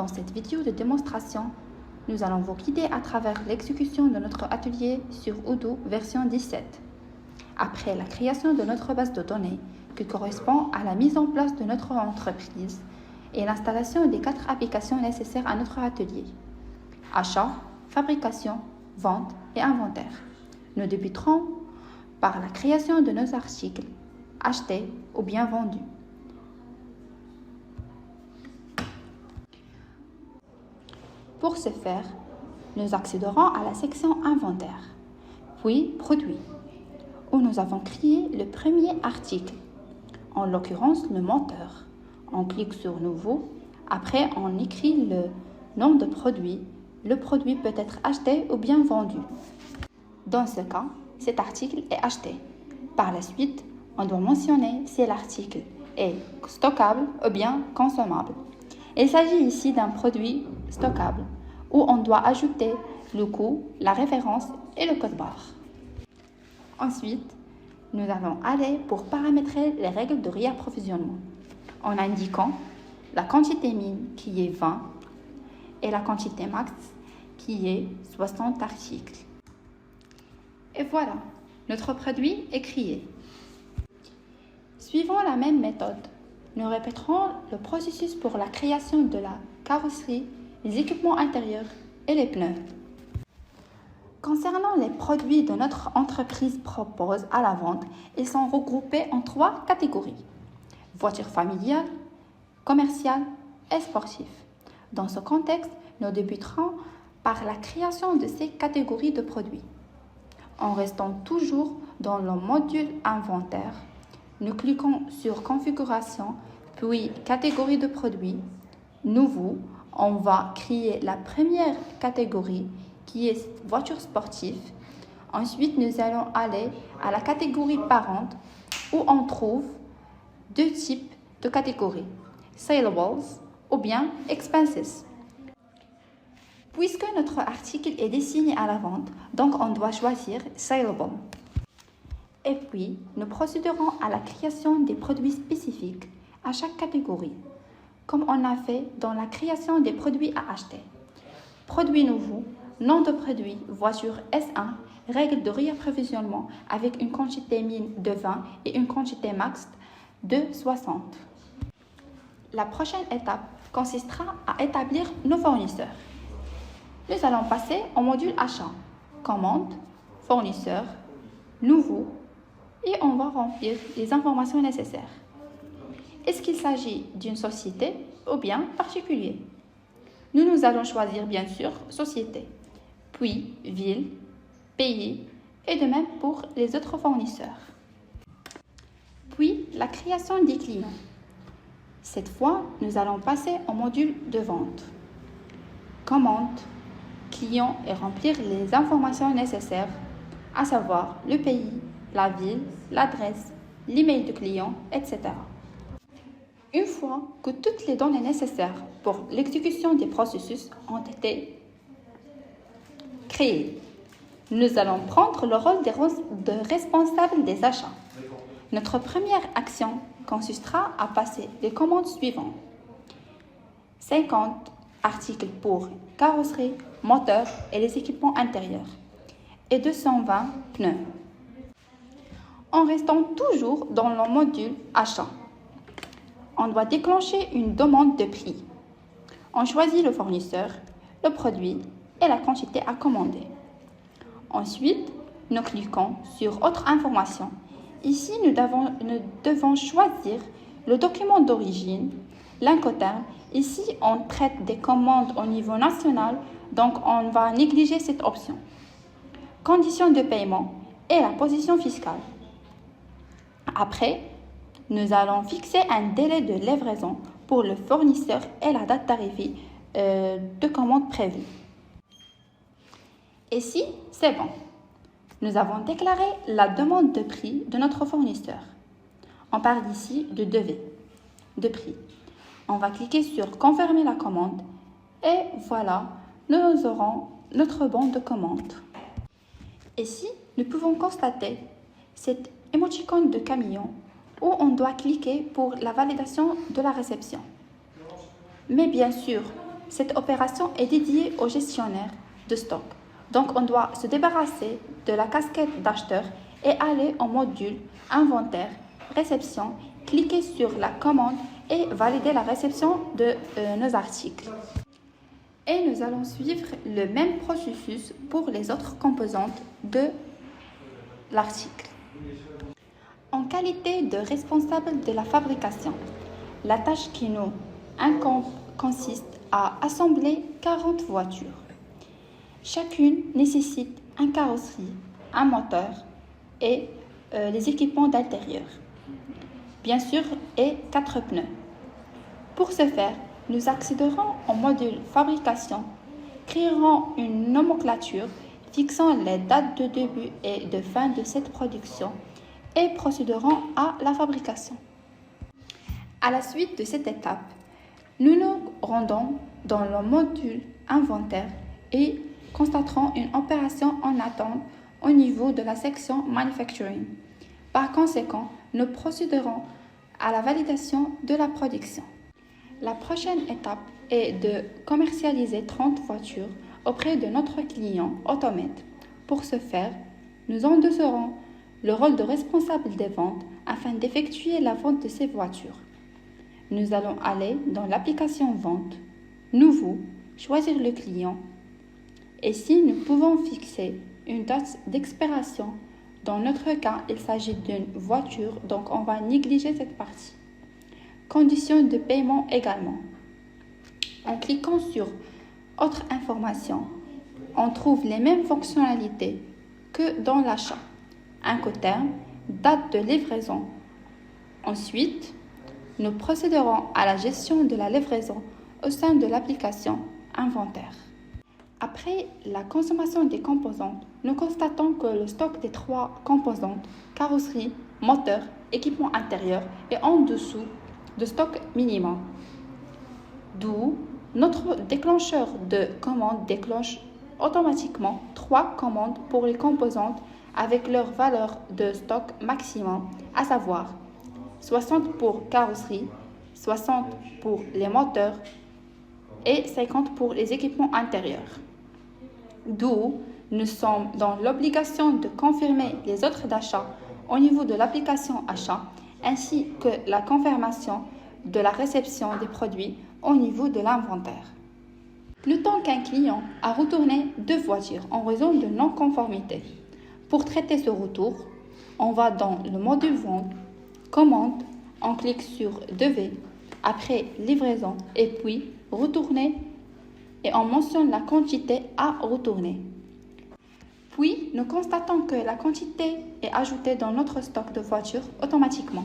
Dans cette vidéo de démonstration, nous allons vous guider à travers l'exécution de notre atelier sur Odoo version 17. Après la création de notre base de données, qui correspond à la mise en place de notre entreprise et l'installation des 4 applications nécessaires à notre atelier: achat, fabrication, vente et inventaire. Nous débuterons par la création de nos articles, achetés ou bien vendus. Pour ce faire, nous accéderons à la section Inventaire, puis Produits, où nous avons créé le premier article, en l'occurrence le moteur. On clique sur Nouveau, après on écrit le nom de produit. Le produit peut être acheté ou bien vendu. Dans ce cas, cet article est acheté. Par la suite, on doit mentionner si l'article est stockable ou bien consommable. Il s'agit ici d'un produit stockable où on doit ajouter le coût, la référence et le code barre. Ensuite, nous allons aller pour paramétrer les règles de réapprovisionnement en indiquant la quantité min qui est 20 et la quantité max qui est 60 articles. Et voilà, notre produit est créé. Suivant la même méthode, nous répéterons le processus pour la création de la carrosserie, les équipements intérieurs et les pneus. Concernant les produits que notre entreprise propose à la vente, ils sont regroupés en 3 catégories: voitures familiales, commerciales et sportives. Dans ce contexte, nous débuterons par la création de ces catégories de produits. En restant toujours dans le module Inventaire, nous cliquons sur Configuration, puis Catégorie de produits, Nouveau. On va créer la première catégorie qui est voiture sportive. Ensuite, nous allons aller à la catégorie parente où on trouve 2 types de catégories: Saleables ou bien Expenses. Puisque notre article est destiné à la vente, donc on doit choisir Saleable. Et puis, nous procéderons à la création des produits spécifiques à chaque catégorie, comme on a fait dans la création des produits à acheter. Produit nouveau, nom de produit, voiture S1, règle de réapprovisionnement avec une quantité min de 20 et une quantité max de 60. La prochaine étape consistera à établir nos fournisseurs. Nous allons passer au module achat, commande, fournisseur, nouveau, et on va remplir les informations nécessaires. Est-ce qu'il s'agit d'une société ou bien particulier? Nous allons choisir bien sûr société, puis ville, pays, et de même pour les autres fournisseurs. Puis la création des clients. Cette fois, nous allons passer au module de vente. Commande, client et remplir les informations nécessaires, à savoir le pays, la ville, l'adresse, l'email du client, etc. Une fois que toutes les données nécessaires pour l'exécution des processus ont été créées, nous allons prendre le rôle de responsable des achats. Notre première action consistera à passer les commandes suivantes: 50 articles pour carrosserie, moteur et les équipements intérieurs, et 220 pneus. En restant toujours dans le module achat, on doit déclencher une demande de prix. On choisit le fournisseur, le produit et la quantité à commander. Ensuite, nous cliquons sur Autre information. Ici, nous devons choisir le document d'origine, l'Incoterm. Ici, on traite des commandes au niveau national, donc on va négliger cette option. Conditions de paiement et la position fiscale. Après, nous allons fixer un délai de livraison pour le fournisseur et la date d'arrivée de commande prévue. Et si c'est bon, nous avons déclaré la demande de prix de notre fournisseur. On parle ici de devis, de prix. On va cliquer sur Confirmer la commande et voilà, nous aurons notre bon de commande. Ici, nous pouvons constater cette émoticône de camion où on doit cliquer pour la validation de la réception. Mais bien sûr, Cette opération est dédiée au gestionnaire de stock. Donc, on doit se débarrasser de la casquette d'acheteur et aller au module inventaire, réception, cliquer sur la commande et valider la réception de nos articles. Et nous allons suivre le même processus pour les autres composantes de l'article. En qualité de responsable de la fabrication, la tâche qui nous incombe consiste à assembler 40 voitures. Chacune nécessite une carrosserie, un moteur et les équipements d'intérieur, bien sûr, et 4 pneus. Pour ce faire, nous accéderons au module fabrication, créerons une nomenclature fixant les dates de début et de fin de cette production et procéderons à la fabrication. À la suite de cette étape, nous nous rendons dans le module inventaire et constaterons une opération en attente au niveau de la section manufacturing. Par conséquent, nous procéderons à la validation de la production. La prochaine étape est de commercialiser 30 voitures auprès de notre client Automed. Pour ce faire, nous endosserons le rôle de responsable des ventes afin d'effectuer la vente de ces voitures. Nous allons aller dans l'application Vente, Nouveau, choisir le client. Et si nous pouvons fixer une date d'expiration, dans notre cas, il s'agit d'une voiture, donc on va négliger cette partie. Conditions de paiement également. En cliquant sur Autres informations, on trouve les mêmes fonctionnalités que dans l'achat. Incoterm, date de livraison. Ensuite, nous procéderons à la gestion de la livraison au sein de l'application Inventaire. Après la consommation des composantes, nous constatons que le stock des 3 composantes, carrosserie, moteur, équipement intérieur, est en dessous de stock minimum. D'où notre déclencheur de commande déclenche automatiquement 3 commandes pour les composantes avec leur valeur de stock maximum, à savoir 60 pour carrosserie, 60 pour les moteurs et 50 pour les équipements intérieurs. D'où nous sommes dans l'obligation de confirmer les ordres d'achat au niveau de l'application achat ainsi que la confirmation de la réception des produits au niveau de l'inventaire. Notons qu'un client a retourné 2 voitures en raison de non-conformité. Pour traiter ce retour, on va dans le module Vente, Commande, on clique sur Devis, après Livraison et puis Retourner et on mentionne la quantité à retourner. Puis, nous constatons que la quantité est ajoutée dans notre stock de voitures automatiquement.